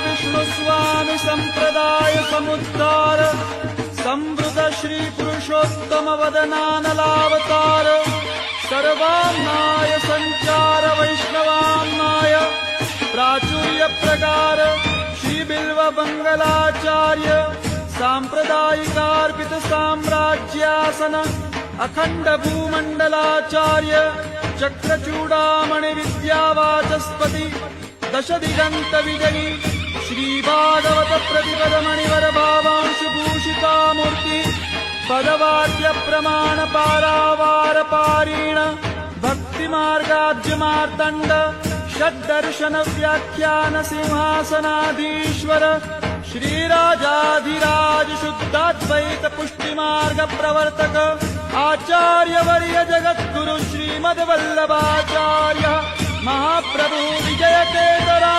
विष्णु स्वामी संप्रदाय समुद्धार संवृत श्री पुरुषोत्तम वदनानलावतार सर्वान्नाय संचार वैष्णवान्नाय प्राचुर्य प्रकार श्री बिल्व मंगलाचार्य सांप्रदायिकार्पित साम्राज्यासन अखंड भूमंडलाचार्य चक्रचूडामणि विद्यावाचस्पति दश दिगंत विजयी श्री भागवत प्रतिपद मणिवर भावांशु भूषिता मूर्ति पदवाक्य प्रमाण पारावार पारीण भक्ति मार्गाब्ज मार्तंड षड्दर्शन व्याख्यान सिंहासनाधीश्वर श्रीराजाधिराज शुद्धाद्वैत पुष्टि मार्ग प्रवर्तक आचार्य वर्य जगद्गुरु श्रीमद्वल्लभाचार्य महाप्रभु विजय केतरा